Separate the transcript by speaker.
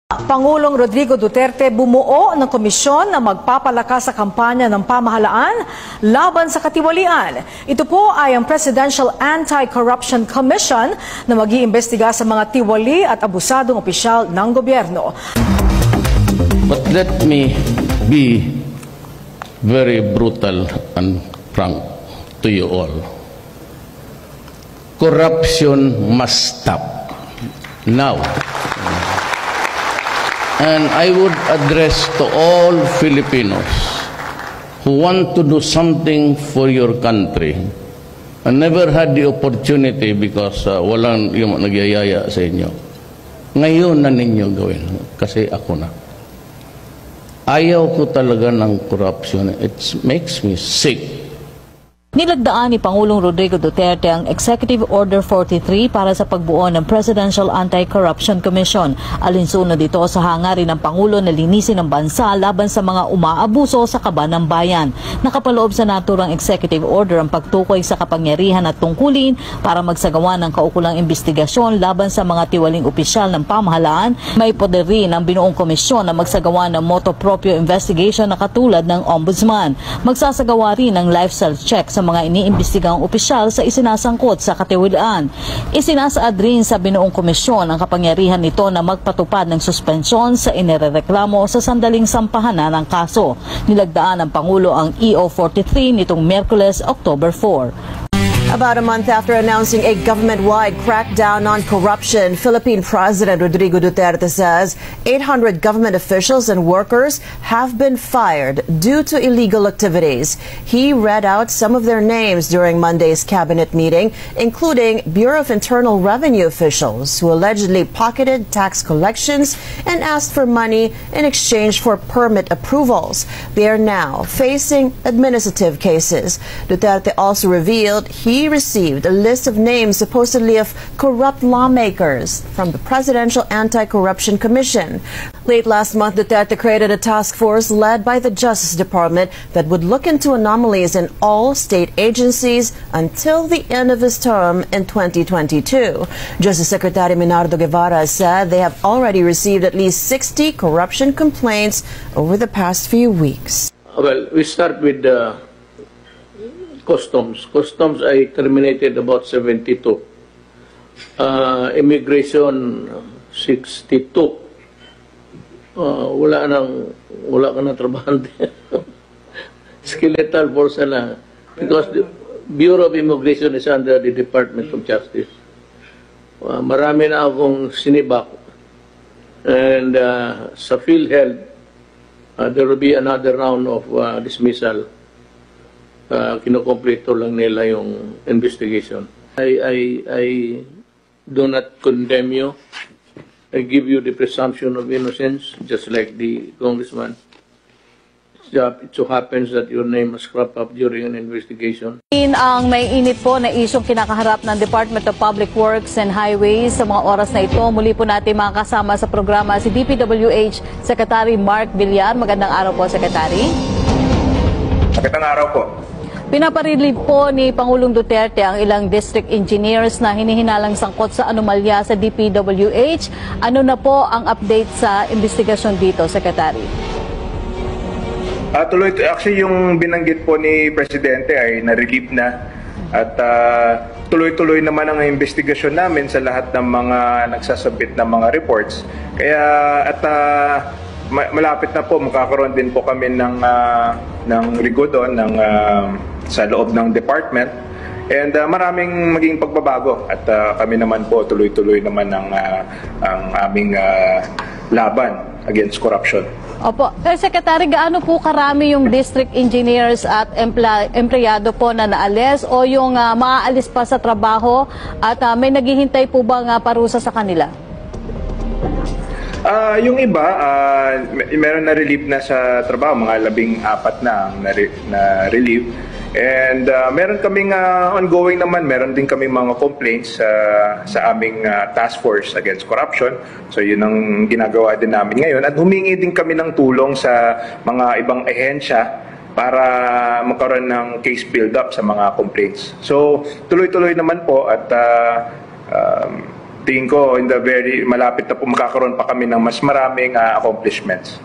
Speaker 1: Pangulong Rodrigo Duterte bumuo ng komisyon na magpapalakas sa kampanya ng pamahalaan laban sa katiwalian. Ito po ay ang Presidential Anti-Corruption Commission na mag-iimbestiga sa mga tiwali at abusadong opisyal ng gobyerno.
Speaker 2: But let me be very brutal and frank to you all. Corruption must stop now. And I would address to all Filipinos who want to do something for your country and never had the opportunity because walang yung nagyayaya sa inyo. Ngayon na ninyo gawin kasi ako na. Ayaw ko talaga ng corruption. It makes me sick.
Speaker 3: Nilagdaan ni Pangulong Rodrigo Duterte ang Executive Order 43 para sa pagbuo ng Presidential Anti-Corruption Commission. Alinsunod dito sa hangarin ng Pangulo na linisin ang bansa laban sa mga umaabuso sa kaban ng bayan. Nakapaloob sa naturang Executive Order ang pagtukoy sa kapangyarihan at tungkulin para magsagawa ng kaukulang investigasyon laban sa mga tiwaling opisyal ng pamahalaan. May poder rin ang binuong komisyon na magsagawa ng motu proprio investigation na katulad ng Ombudsman. Magsasagawa rin ng lifestyle check sa mga iniimbestigang opisyal sa isinasangkot sa katiwalian. Isinasaad rin sa binuong komisyon ang kapangyarihan nito na magpatupad ng suspensyon sa inirereklamo sa sandaling sampahanan ng kaso. Nilagdaan ng Pangulo ang EO 43 nitong Miyerkules, October 4.
Speaker 4: About a month after announcing a government-wide crackdown on corruption, Philippine President Rodrigo Duterte says 800 government officials and workers have been fired due to illegal activities. He read out some of their names during Monday's cabinet meeting, including Bureau of Internal Revenue officials who allegedly pocketed tax collections and asked for money in exchange for permit approvals. They are now facing administrative cases. Duterte also revealed he received a list of names supposedly of corrupt lawmakers from the Presidential Anti-Corruption Commission. Late last month, Duterte created a task force led by the Justice Department that would look into anomalies in all state agencies until the end of his term in 2022. Justice Secretary Minardo Guevara said they have already received at least 60 corruption complaints over the past few weeks.
Speaker 2: Well, we start with Customs. Customs ay terminated about 72. Immigration 62. Wala ka na trabahante. Skeletal force na. Because the Bureau of Immigration is under the Department of Justice. Marami na akong sinibak. And sa PhilHealth, there will be another round of dismissal. Kinokompleto lang nila yung investigation. I do not condemn you. I give you the presumption of innocence, just like the congressman. It so happens that your name was cropped up during an investigation.
Speaker 3: Ang may init po na isyong kinakaharap ng Department of Public Works and Highways sa mga oras na ito. Muli po natin makakasama sa programa si DPWH Secretary Mark Villar. Magandang araw po, Secretary.
Speaker 5: Magandang araw po.
Speaker 3: Pinaparilib po ni Pangulong Duterte ang ilang district engineers na hinihinalang sangkot sa anomalya sa DPWH. Ano na po ang update sa investigasyon dito, Secretary?
Speaker 5: Actually, yung binanggit po ni Presidente ay na-relieve na at tuloy-tuloy naman ang investigasyon namin sa lahat ng mga nagsasabit ng mga reports. Kaya malapit na po, magkakaroon din po kami ng rigo doon sa loob ng department. And maraming maging pagbabago at kami naman po tuloy-tuloy naman ang aming laban against corruption.
Speaker 3: Opo. Secretary, gaano po karami yung district engineers at empleyado po na naalis o yung maaalis pa sa trabaho at may naghihintay po bang parusa sa kanila?
Speaker 5: Yung iba, meron na relieve na sa trabaho, mga 14 na na-relieve. And meron kaming ongoing naman, meron din kaming mga complaints sa aming task force against corruption. So yun ang ginagawa din namin ngayon. At humingi din kami ng tulong sa mga ibang ehensya para magkaroon ng case build-up sa mga complaints. So tuloy-tuloy naman po at tingin ko in the very malapit na po makakaroon pa kami ng mas maraming accomplishments.